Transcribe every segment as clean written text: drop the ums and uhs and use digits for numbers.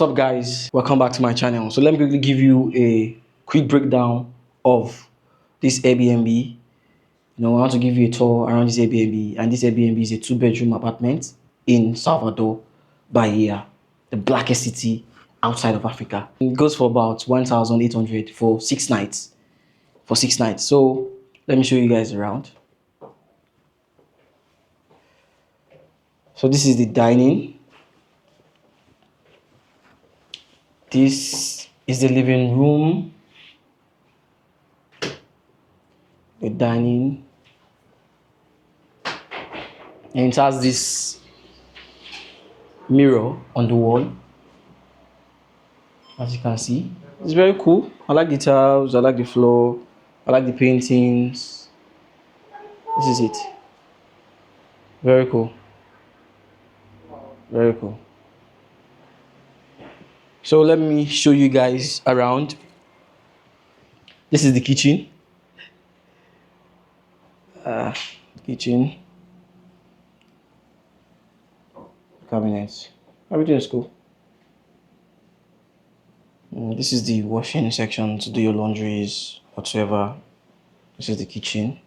What's up, guys? Welcome back to my channel. So let me quickly give you a quick breakdown of this Airbnb. I want to give you a tour around this Airbnb, and this Airbnb is a 2-bedroom apartment in Salvador, Bahia, the blackest city outside of Africa. It goes for about 1,800 for 6 nights. So let me show you guys around. So this is the dining. This is the living room, the dining, and it has this mirror on the wall, as you can see. It's very cool. I like the tiles, I like the floor, I like the paintings. This is it. Very cool. Very cool. So let me show you guys around. This is the kitchen. Kitchen. Cabinets. Everything is cool. This is the washing section to do your laundries, whatsoever. This is the kitchen.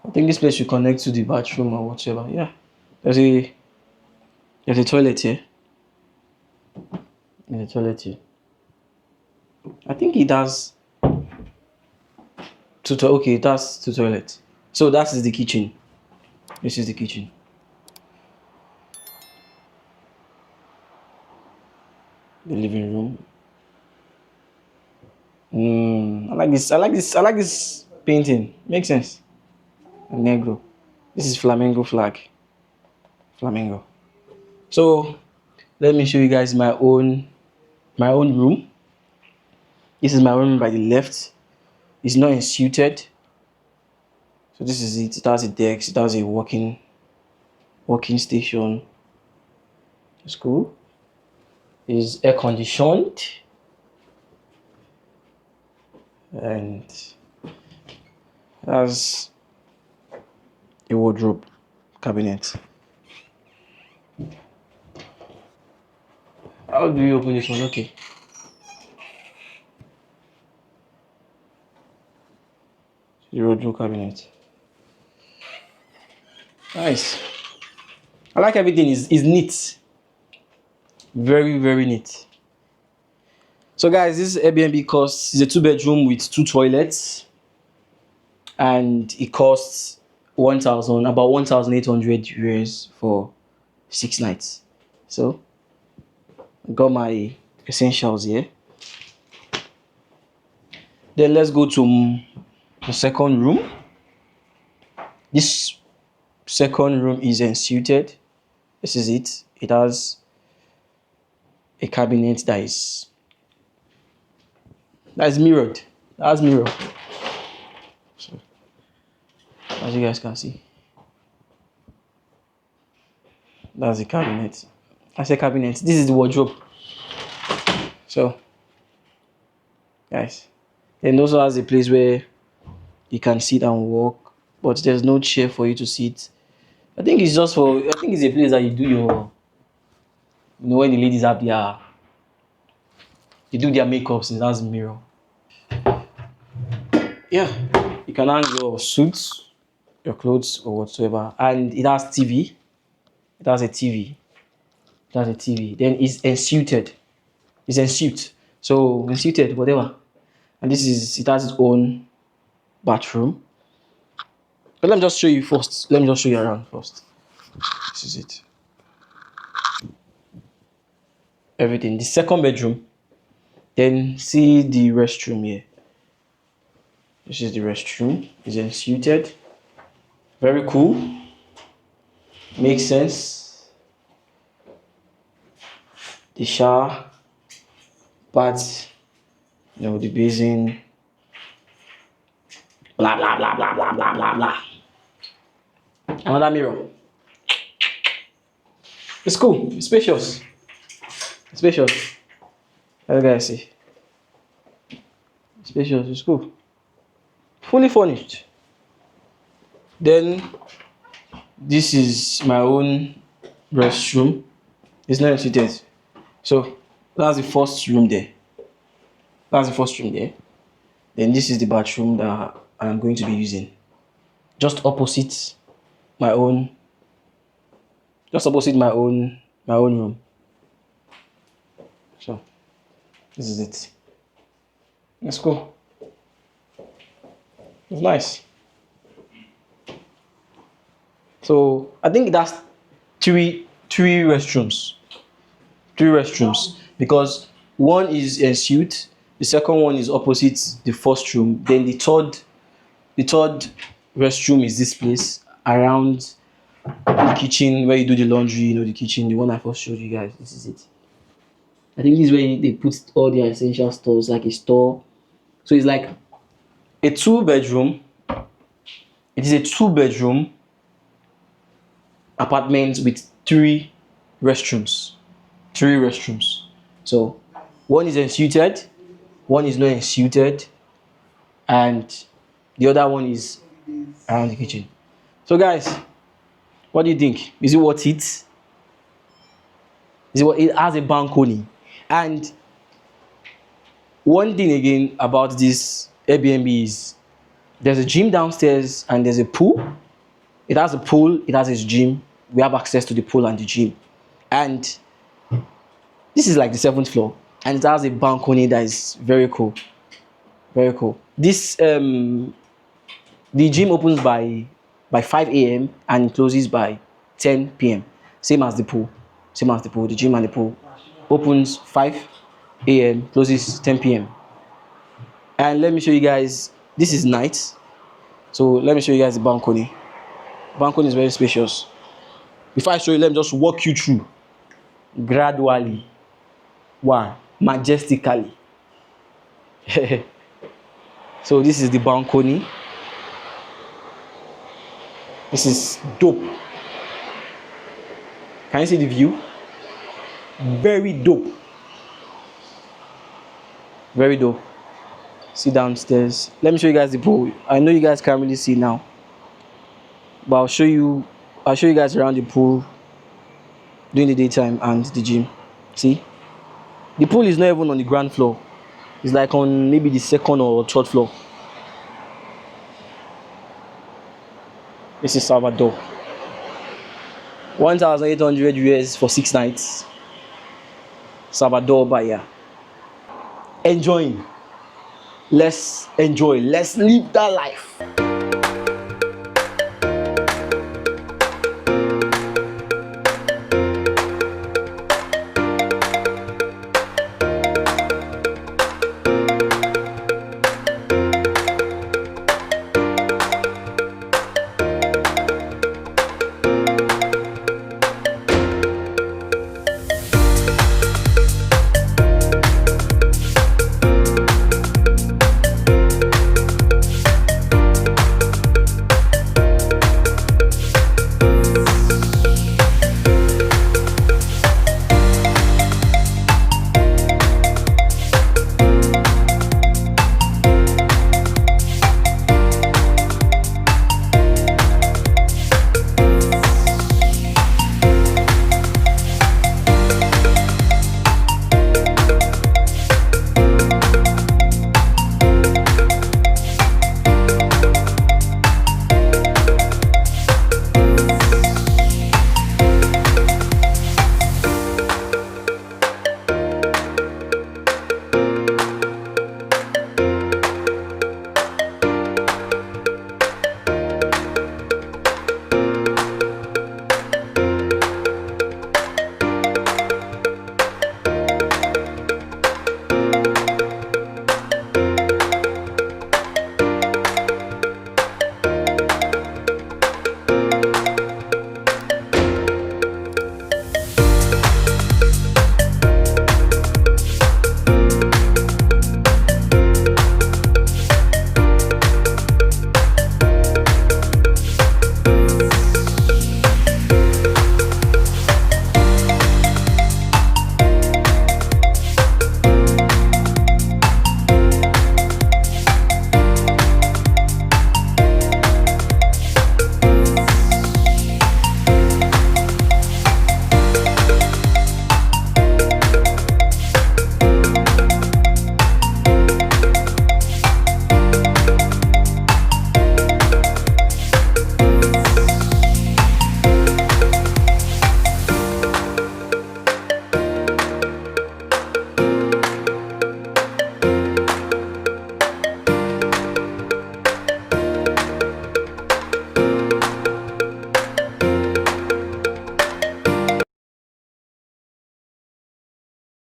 I think this place should connect to the bathroom or whatever. Yeah, there's a toilet here. There's a toilet here. I think it has okay, it has 2 toilets. So that is the kitchen. This is the kitchen. The living room. I like this painting. Makes sense. Negro. This is flamingo flag. Flamingo. So let me show you guys my own room. This is my room by the left. It's not insuited. So this is it. It has a desk. It has a working station. It's cool. It's air conditioned. And has a wardrobe cabinet. How do you open this one? Okay. The wardrobe cabinet. Nice. I like everything is neat. Very, very neat. So guys, this Airbnb is a 2-bedroom with 2 toilets, and it costs about 1,800 euros for 6 nights. So I got my essentials here. Then let's go to the second room. This second room is unsuited. This is it. It has a cabinet that is mirrored. That has mirror. So, as you guys can see, that's the cabinet. I say cabinet. This is the wardrobe. So, guys, then also has a place where you can sit and walk, but there's no chair for you to sit. I think it's a place that you do your, when the ladies have they do their makeups, and that's the mirror. Yeah, you can hang your suits, your clothes, or whatsoever, and it has TV. It has a TV. Then it's ensuited. It's ensuite. So ensuited, whatever. And it has its own bathroom. But let me just show you first. Let me just show you around first. This is it. Everything. The second bedroom. Then see the restroom here. This is the restroom. It's ensuited. Very cool. Makes sense. The shower, bath, the basin. Blah blah blah blah blah blah blah blah. Another mirror. It's cool. It's spacious. It's spacious. As you guys see. It's spacious. It's cool. Fully furnished. Then this is my own restroom. It's not suited. So that's the first room there. Then this is the bathroom that I'm going to be using. Just opposite my own room. So this is it. Let's go. It's nice. So I think that's three restrooms. Because one is en suite, the second one is opposite the first room, then the third restroom is this place around the kitchen where you do the laundry, the kitchen, the one I first showed you guys. This is it. I think this is where they put all their essential stores, like a store. So it's like a 2-bedroom. It is a 2-bedroom apartment with 3 restrooms. So one is ensuited, one is not ensuited, and the other one is around the kitchen. So guys, what do you think? Is it worth it? It has a balcony. And one thing again about this Airbnb is there's a gym downstairs and there's a pool. It has a pool, it has its gym. We have access to the pool and the gym. And this is like the 7th floor. And it has a balcony that is very cool. Very cool. This the gym opens by 5 a.m. and closes by 10 p.m. Same as the pool. The gym and the pool opens 5 a.m. closes 10 p.m. And let me show you guys. This is night. So let me show you guys the balcony. Balcony is very spacious. Before I show you, let me just walk you through gradually. Wow, majestically. So this is the balcony. This is dope. Can you see the view? Very dope. Very dope. See downstairs. Let me show you guys the pool. I know you guys can't really see now, but I'll show you guys around the pool during the daytime and the gym. See? The pool is not even on the ground floor. It's like on maybe the 2nd or 3rd floor. This is Salvador. 1,800 US for 6 nights. Salvador, Bahia. Enjoying. Let's enjoy. Let's live that life.